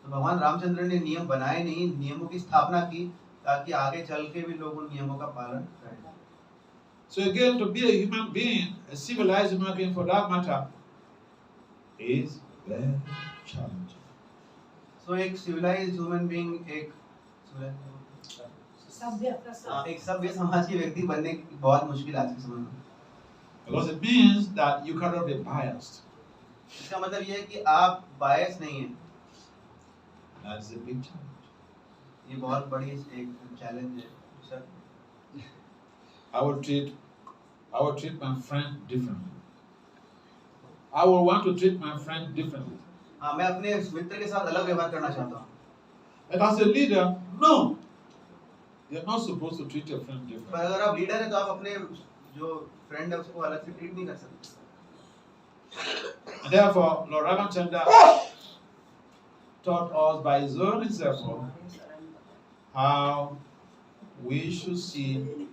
तो भगवान रामचंद्र ने नियम बनाए नहीं, नियमों की स्थापना की ताकि आगे चल के भी लोग उन नियमों का पालन करें। So again, to be a human being, a civilized human being for that matter, is very challenging. So एक civilized human being, एक सभ्य समाज के व्यक्ति बनने की बहुत मुश्किल आज के समय में। Because it means that you cannot be biased. इसका मतलब ये है कि आप बायस नहीं हैं। That's a big challenge. ये बहुत बड़ी एक चैलेंज है sir. I would treat my friend differently. I would want to treat my friend differently. हाँ, मैं अपने मित्र के साथ अलग व्यवहार करना चाहता हूँ। And as a leader, no, you're not supposed to treat your friend differently. पर अगर आप लीडर हैं तो आप अपने जो फ्रेंड है उसको अलग से ट्रीट नहीं कर सकते। And therefore, Lord Ramachandra taught us by his own example how we should see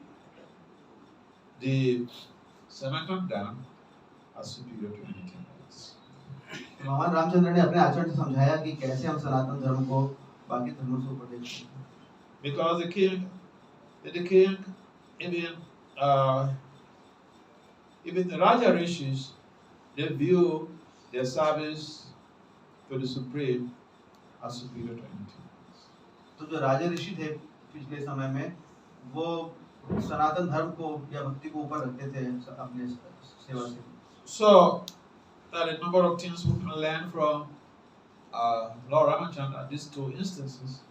the Sanatana Dharma as superior to anything else. भगवान रामचंद्र ने अपने आचरण से समझाया कि कैसे हम सनातन धर्म को बाकी धर्मों से ऊपर देखते हैं। Because the king, even the Raja Rishis, they view their service to the Supreme as superior to anything else. तो जो राजा ऋषि थे पिछले समय में वो सनातन धर्म को या भक्ति को ऊपर रखते थे अपने सेवा से। So there are a number of things we can learn from Lord Ramachandra, these two instances,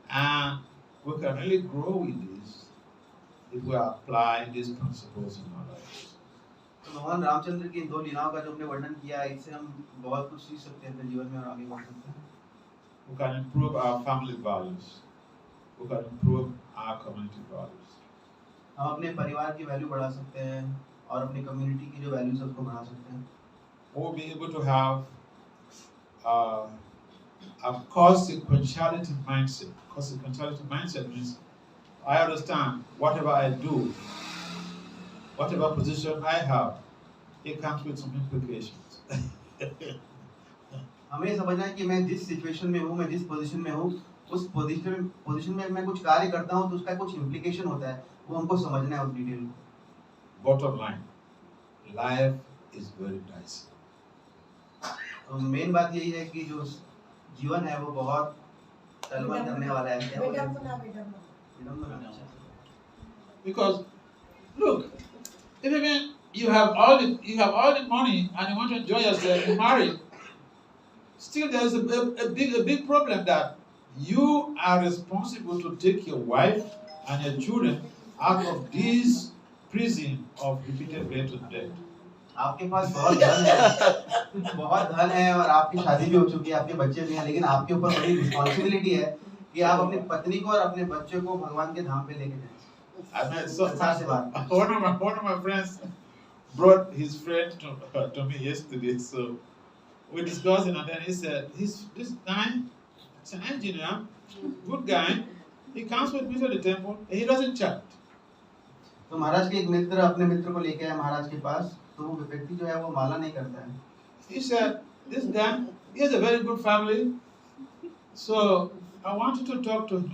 and we can really grow with this if we apply these principles in our lives. तो भगवान रामचंद्र की दो लीलाओं का जो हमने वर्णन किया है इससे हम बहुत कुछ सीख सकते हैं अपने जीवन में और आगे बढ़ सकते हैं। We can improve our family values. We can improve our community values. हम अपने परिवार की वैल्यू बढ़ा सकते हैं और अपनी कम्युनिटी की जो वैल्यूज है उसको बढ़ा सकते हैं। We'll be able to have a consequentiality mindset. Consequentiality mindset means I understand whatever I do, whatever position I have, it comes with some implications. हमें समझना है कि मैं जिस सिचुएशन में हूँ, मैं जिस पोजीशन में हूँ, उस पोजीशन में मैं कुछ कार्य करता हूँ तो उसका कुछ इम्प्लीकेशन होता है, वो हमको समझना है उस डिटेल को। Bottom line, life is very dicey. तो मेन बात यही है कि जो जीवन है वो बहुत तलवन करने वाला है। Because look, if even you have all the money and you want to enjoy yourself, you're married, still there's a big problem that you are responsible to take your wife and your children out of this prison of repeated birth and death. आपके पास बहुत धन है और आपकी शादी भी हो चुकी है, आपके बच्चे भी हैं, लेकिन आपके ऊपर बड़ी रिस्पांसिबिलिटी है कि आप अपनी पत्नी को और अपने बच्चे को भगवान के धाम पे लेके जाएं। One of my friends brought his friend to me yesterday, so we discussed it, and then he said, this guy, he's an engineer, good guy, he comes with me to the temple, and he doesn't chant. तो महाराज के एक मित्र अपने मित्र को लेके आए महाराज के पास, तो वो व्यक्ति जो है वो माला नहीं करता है। He said, this guy, he has a very good family, so I want you to talk to him.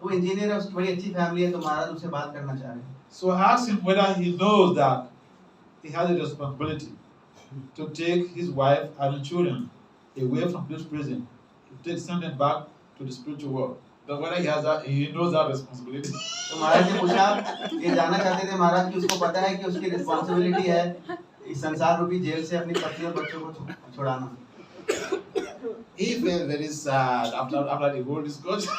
वो इंजीनियर है, उसकी बड़ी अच्छी फैमिली है, तो महाराज उससे बात करना चाह रहे हैं. So ask him whether he knows that he has a responsibility to take his wife and the children away from this prison, to send them back to the spiritual world. But whether he knows that responsibility. तो महाराज ने पूछा, ये जानना चाहते थे महाराज कि उसको पता है कि उसकी रिस्पॉन्सिबिलिटी है इस संसार रूपी जेल से अपनी पत्नी और बच्चों को छुड़ाना. He felt very sad after the whole discussion.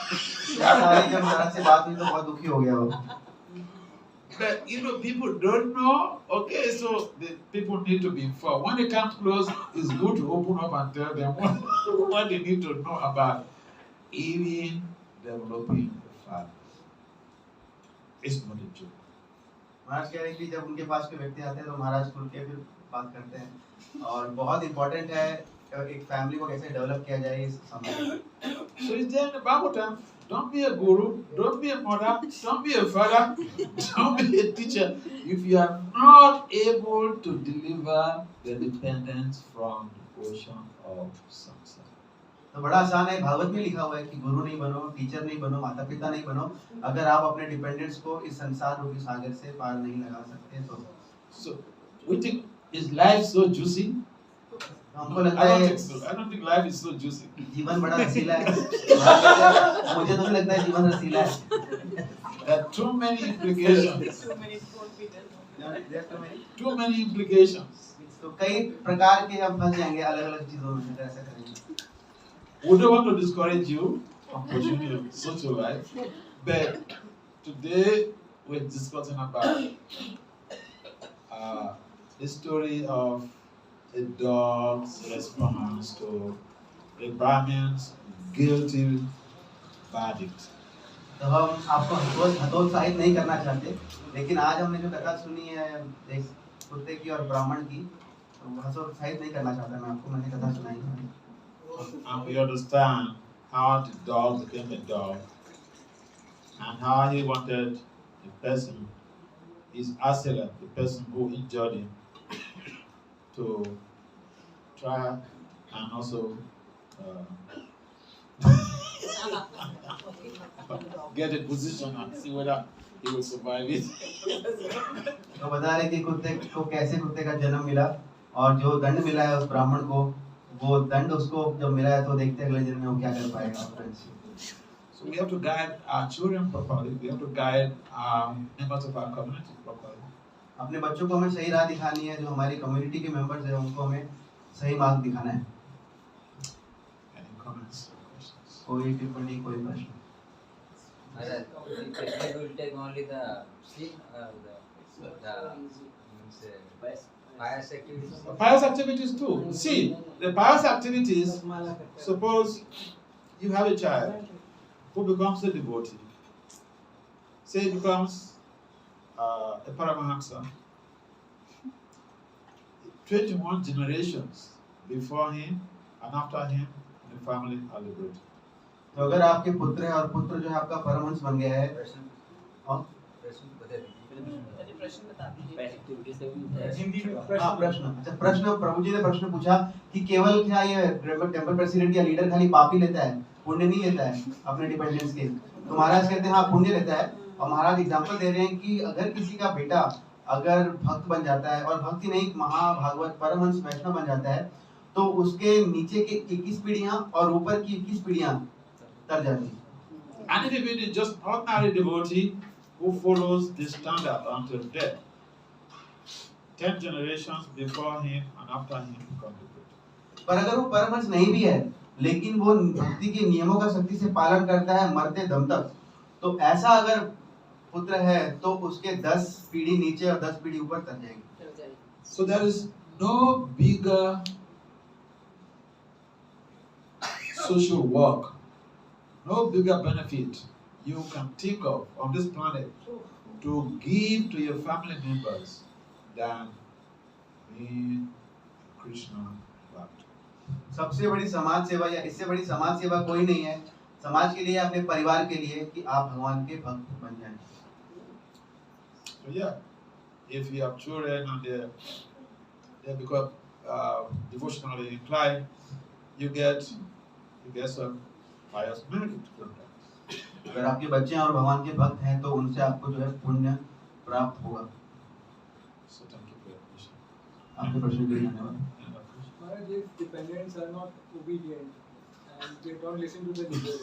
सारी जब महाराज से बात हुई तो बहुत दुखी हो गया वो. But people don't know. Okay, so the people need to be informed. When they come close, it's good to open up and tell them what they need to know about even developing the family. It's not a joke. महाराज कह रहे हैं कि जब उनके पास कोई व्यक्ति आते हैं तो महाराज खुल के फिर बात करते हैं और बहुत इम्पोर्टेंट है एक फैमिली को कैसे डेवलप किया जाए इस समय में. So it's there in the Bible time. Don't be a guru, don't be a mother, don't be a father, don't be a teacher if you are not able to deliver the dependents from the ocean of samsara. तो बड़ा आसान है, भागवत में लिखा हुआ है कि गुरु नहीं बनो, टीचर नहीं बनो, माता पिता नहीं बनो, अगर आप अपने डिपेंडेंट्स को इस संसार रूपी सागर से पार नहीं लगा सकते तो. So we think, is life so juicy? हमको I लगता don't है think so. I don't think life is so juicy. जीवन बड़ा रसीला है. मुझे तो नहीं लगता है जीवन रसीला है. There are too many implications. Too many won't be done. Too many implications. तो कई प्रकार के हम फंस जाएंगे अलग-अलग चीजों में अगर ऐसा करेंगे. We don't want to discourage you from pursuing your social life, but today we're discussing about the story of a dog's response to a Brahmin's guilty verdict. तो हम आपको हतोत्साहित नहीं करना चाहते, लेकिन आज हमने जो कथा सुनी है एक कुत्ते की और ब्राह्मण की, तो हतोत्साहित नहीं करना चाहता मैं आपको, मैंने कथा सुनाई है. And we understand how the dog became a dog and how he wanted the person, his assailant, the person who injured him, to try and also get a position and see whether he will survive it. तो बता रहे कि कुत्ते को कैसे कुत्ते का जन्म मिला और जो दंड मिला है उस ब्राह्मण को, वो दंड उसको जब मिला है तो देखते हैं अगले जन्म में वो क्या कर पाएगा. So we have to guide our children properly. We have to guide our members of our community properly. अपने बच्चों को हमें सही राह दिखानी है, जो हमारी कम्युनिटी के मेंबर्स हैं उनको हमें सही मार्ग दिखाना है. Any comments or questions? कोई टिप्पणी, कोई प्रश्न? It will take only the sleep, pious activities. Pious activities too. See, the pious activities, suppose you have a child who becomes a devotee. Say he becomes a Paramahamsa. 21 generations before him and after him, the family are liberated. तो अगर आपके पुत्र है और पुत्र जो है आपका परमहंस बन गया है, प्रश्न प्रभु जी ने प्रश्न पूछा कि केवल क्या ये टेंपल प्रेसिडेंट या लीडर खाली पाप ही लेता है, पुण्य नहीं लेता है अपने डिपेंडेंस के? तो महाराज कहते हैं हाँ पुण्य लेता है. और महाराज एग्जांपल दे रहे हैं कि अगर किसी का बेटा अगर भक्त बन जाता है और भक्ति नहीं महाभागवत परमहंस वैष्णव बन जाता है, तो उसके नीचे के 21 पीढ़ियां और ऊपर की 21 पीढ़ियां तर जाती हैं. And if it is just ordinary devotee who follows this standard until death, 10 generations before him and after him become liberated. पर अगर वो परमहंस नहीं भी है, लेकिन वो भक्ति के नियमों का सख्ती से पालन करता है मरते दम तक, तो ऐसा अगर पुत्र है तो उसके 10 पीढ़ी नीचे और 10 पीढ़ी ऊपर तर जाएंगे. So there is no bigger social work, no bigger benefit you can think of on this planet to give to your family members than being Krishna Bhakt. सबसे बड़ी समाज सेवा या इससे बड़ी समाज सेवा कोई नहीं है समाज के लिए, अपने परिवार के लिए, कि आप भगवान के भक्त बन जाएं. So yeah, if you have children and they become devotionally inclined, you get some pious merit from that. अगर आपके बच्चे हैं और भगवान के भक्त हैं तो उनसे आपको जो है पुण्य प्राप्त होगा। So thank you for your question. आपके प्रश्न के लिए धन्यवाद। Maharaj, if dependents are not obedient and they don't listen to the leaders,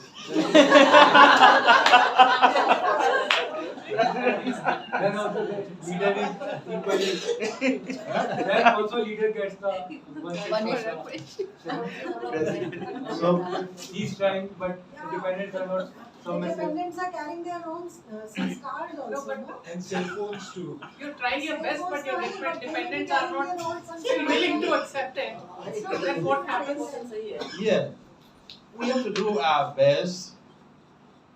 then also the leader is equally. Then also leader gets the 1/6%. So He's trying, but the dependents are not submissive. Dependents are carrying their own scars also. but- No? And cell phones too. You try your best, but your dependents are not still not. willing to accept it. So then what happens? Yeah, we have to do our best,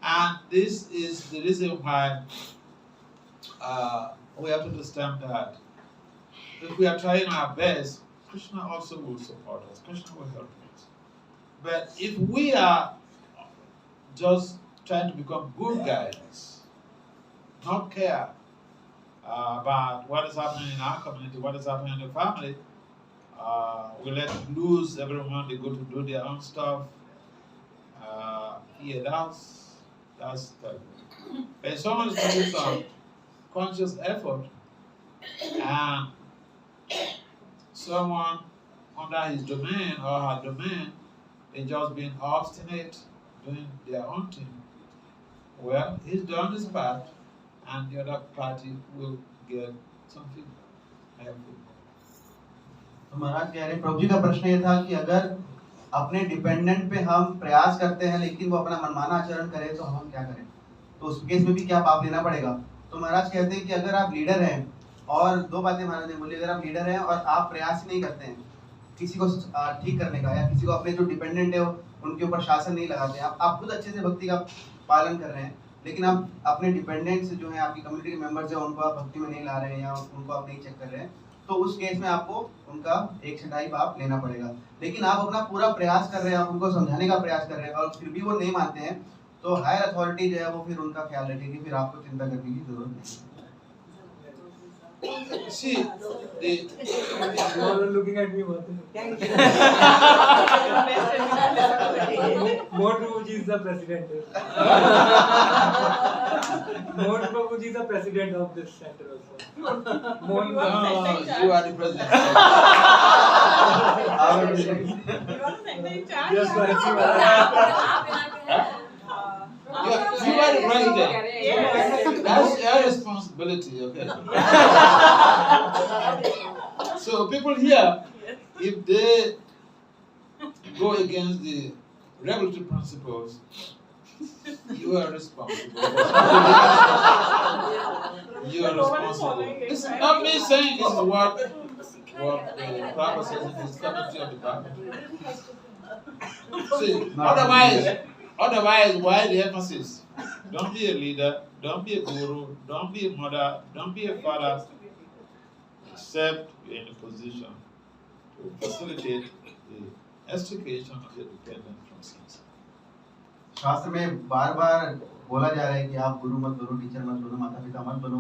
and this is the reason why we have to understand that if we are trying our best, Krishna also will support us. Krishna will help us. But if we are just trying to become good guys, not care about what is happening in our community, what is happening in the family, we let them lose every moment they go to do their own stuff. Yeah, that's terrible. But if someone is doing some conscious effort and someone under his domain or her domain is just being obstinate, doing their own thing, well, he's done his part and the other party will get some feedback. I have feedback. तो महाराज कह रहे हैं, प्रभु जी का प्रश्न ये था कि अगर अपने डिपेंडेंट पे हम प्रयास करते हैं लेकिन वो अपना मनमाना आचरण करे तो हम क्या करें, तो उस केस में भी क्या पाप लेना पड़ेगा। तो महाराज कहते हैं कि अगर आप लीडर हैं, और दो बातें महाराज ने बोली, अगर आप लीडर हैं और आप प्रयास ही नहीं करते हैं किसी को ठीक करने का, या किसी को अपने जो डिपेंडेंट है उनके ऊपर शासन नहीं लगाते हैं, आप खुद अच्छे से भक्ति का पालन कर रहे हैं लेकिन आप अपने डिपेंडेंट्स जो है आपकी कम्युनिटी के मेंबर्स हैं उनको आप भक्ति में नहीं ला रहे हैं या उनको आप नहीं चेक कर रहे हैं, तो उस केस में आपको उनका 1/2 पाप लेना पड़ेगा। लेकिन आप अपना पूरा प्रयास कर रहे हैं, आप उनको समझाने का प्रयास कर रहे हैं और फिर भी वो नहीं मानते हैं, तो हायर अथॉरिटी जो है वो फिर उनका ख्याल रखेगी, फिर आपको चिंता करने की जरूरत नहीं। See, You all are looking at me, Maharaj. More Prabhuji is the president. More Prabhuji is the president of this center also. More you are the president. Just for MC Maharaj. You are the president. That's your responsibility, okay? So people here, if they go against the regulatory principles, you are responsible. You are responsible. This is not me saying this is what the Prabhupada says in his commentary of the Bible. See, otherwise, why the emphasis? Don't be a leader, don't be a guru, don't be a mother, don't be a father, except you're in a position to facilitate the extrication of your dependent from sins. शास्त्र में बार बार बोला जा रहा है कि आप गुरु मत बनो, टीचर मत बनो, माता पिता मत बनो,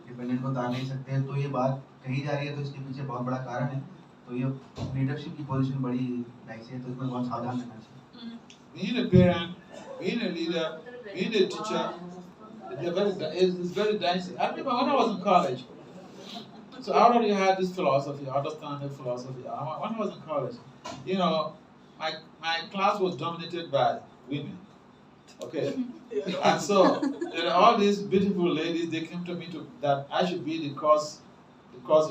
डिपेंडेंट को तार नहीं सकते हैं, तो ये बात कही जा रही है, तो इसके पीछे बहुत बड़ा कारण है। तो ये लीडरशिप की पोजीशन बड़ी डाइसी है, तो इसमें बहुत सावधान रहना चाहिए। Being a parent, being a leader, being a teacher, it's very dicey. I remember when I was in college, so I already had this philosophy, understanding philosophy. When I was in college, you know, my class was dominated by women. Okay, and so all these beautiful ladies, they came to me that I should be the cause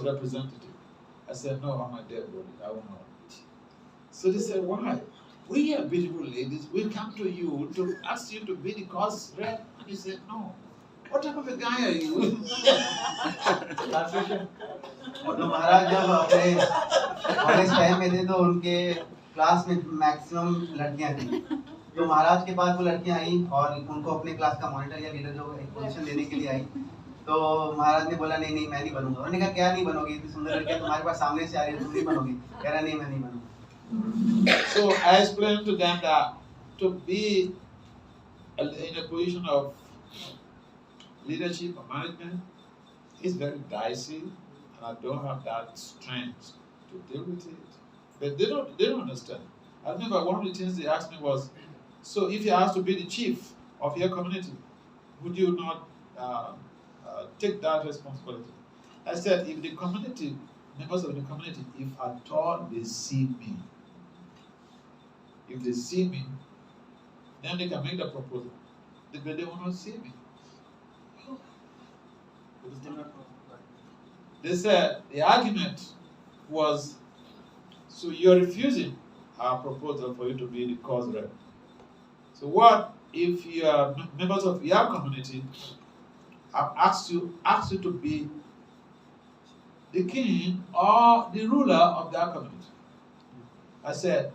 representative. I said, no, I'm a dead body. I will not. So they said, why? We are beautiful ladies. We come to you to ask you to be the cause rep. And you said, no. What type of a guy are you? तो महाराज जब अपने college time में थे तो उनके class में maximum लड़कियां थी, तो महाराज के पास वो लड़कियां आई और उनको अपने क्लास का मॉनिटर या लीडर जो एक पोजीशन देने के लिए आई, तो महाराज ने बोला नहीं मैं नहीं बनूंगा। उन्होंने कहा क्या नहीं बनोगी, इतनी सुंदर लड़कियां तुम्हारे पास सामने से आ रही है, तुम नहीं बनोगी। कह रहा नहीं मैं नहीं बनूंगा। So I explained to them that to be in a position of leadership or management is very dicey, and I don't have that strength to deal with it. But they don't understand. I remember one of the things they asked me was, so if you asked to be the chief of your community? Would you not take that responsibility? I said, if the community, members of the community, if at all they see me, if they see me, then they can make the proposal. If they will not see me. They said the argument was, so you're refusing our proposal for you to be the cause rep. So what if your members of your community have asked you to be the king or the ruler of their community? I said,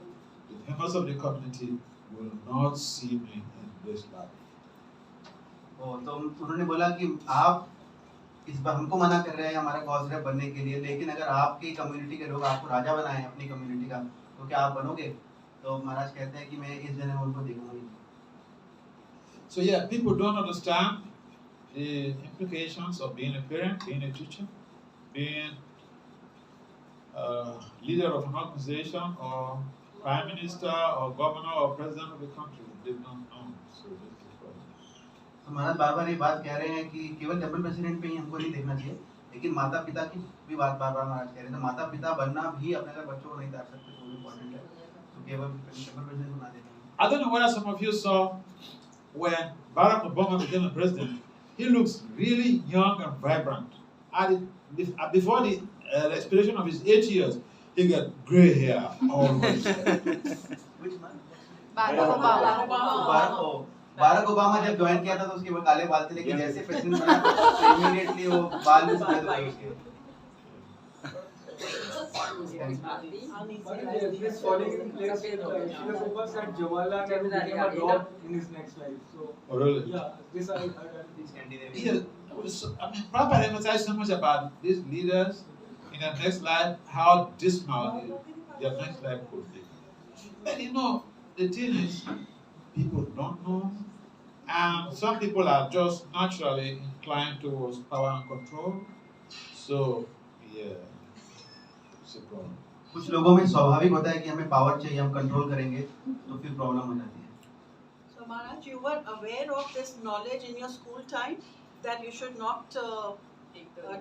the members of the community will not see me in this life. तो उन्होंने बोला कि आप इस बार हमको मना कर रहे हैं हमारा कॉज रेप बनने के लिए, लेकिन अगर आपकी कम्युनिटी के लोग आपको राजा बनाएं अपनी कम्युनिटी का, तो क्या आप बनोगे? तो महाराज कहते हैं कि मैं इस जन्म में उनको देखूंगा ही। So yeah, people don't understand the implications of being a parent, being a teacher, being a leader of an organization, or prime minister, or governor, or president of the country. They don't know. So this is the problem. तो महाराज बार बार ये बात कह रहे हैं कि केवल temple president पे ही हमको नहीं देखना चाहिए, लेकिन माता पिता की भी बात बार बार महाराज कह रहे हैं। तो माता पिता बनना भी अपने अगर बच्चों को नहीं तार सकते तो इम्पोर्टेंट है, तो केवल टेम्पल प्रेसिडेंट को ना देखना। I don't know whether some of you saw when Barack Obama became a president, he looks really young and vibrant. Before the expiration of his 8 years, he got gray hair always. Which man? Barack Obama. Barack Obama जब join किया था तो उसके वो काले बाल थे, लेकिन जैसे प्रेसिडेंट बना तो इमीडिएटली वो बाल भी सफेद हो गए उसके। But this falling in place, Srila Prabhupada said Jawaharlal Nehru became a god in his next life. So, Oh, really? yeah, this I heard. Yeah, I mean, Prabhupada emphasized so much about these leaders in their next life, how dismal their next life could be. But you know, the thing is, people don't know, and some people are just naturally inclined towards power and control. So, yeah, it's a problem. कुछ लोगों में स्वाभाविक होता है कि हमें power चाहिए, हम कंट्रोल करेंगे, तो फिर प्रॉब्लम हो जाती है। So Maharaj, you were aware of this knowledge in your school time that you should not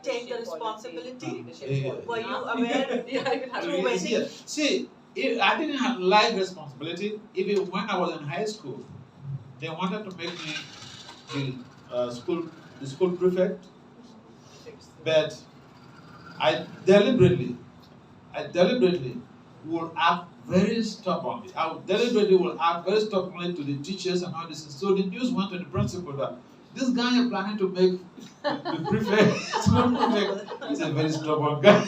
take the responsibility? Yeah. Were you aware through wedding? Yeah. See, I didn't have like responsibility. Even when I was in high school, they wanted to make me the school prefect, but I deliberately will act very stubbornly. I deliberately will act very stubbornly to the teachers and all this. So the news went to the principal that this guy you're planning to make the prefect, school prefect, is a very stubborn guy.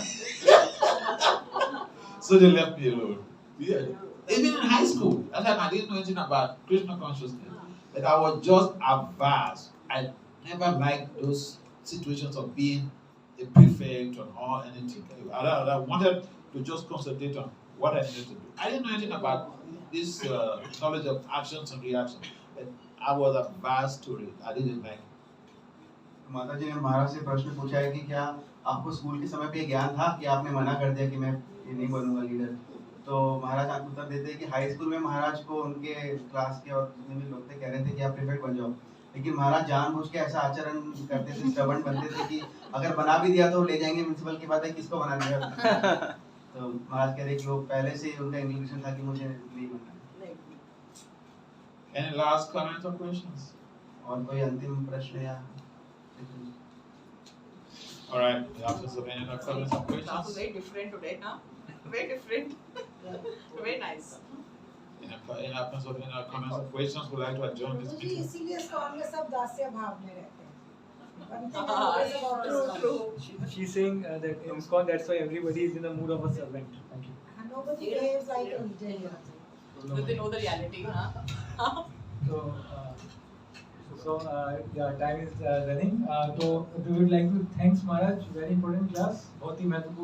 So they left me alone. Yeah. Even in high school, that time I didn't know anything about Krishna consciousness. But I was just averse. I never liked those situations of being a prefect or anything. I wanted to just concentrate on what I needed to do. I didn't know anything about this knowledge of actions and reactions. But I was averse to it. I didn't like it. माता जी ने महाराज से प्रश्न पूछा है कि क्या आपको school के समय पे ज्ञान था कि आपने मना कर दिया कि मैं ये नहीं बनूंगा लीडर? तो महाराज आपको उत्तर देते हैं कि हाई स्कूल में महाराज को उनके क्लास के और जितने भी लोग थे कह रहे थे कि आप प्रीफेक्ट बन जाओ, लेकिन महाराज जानबूझ के ऐसा आचरण करते थे, स्टबर्न बनते थे कि अगर बना भी दिया तो ले जाएंगे प्रिंसिपल की बात है, किसको बना दिया। तो महाराज कह रहे कि वो पहले से उनका इंक्लिनेशन था कि मुझे नहीं बनना है। Any last comments or questions? और कोई अंतिम प्रश्न या? All right. The absence of any other comments or Class is questions? very different today, huh? Very different. Very nice. In absence of any other comments or questions, we'd like to adjourn this ji meeting. इसीलिए स्कॉन में सब दास्य भाव में रहते हैं। बनते हैं True, लोग true. She's saying that in ISKCON, that's why everybody is in the mood of a servant. Thank you. and nobody behaves like a leader here. Do they know the reality, huh? So, yeah, time is running. So, we would like to thanks Maharaj. Very important class. बहुत ही महत्वपूर्ण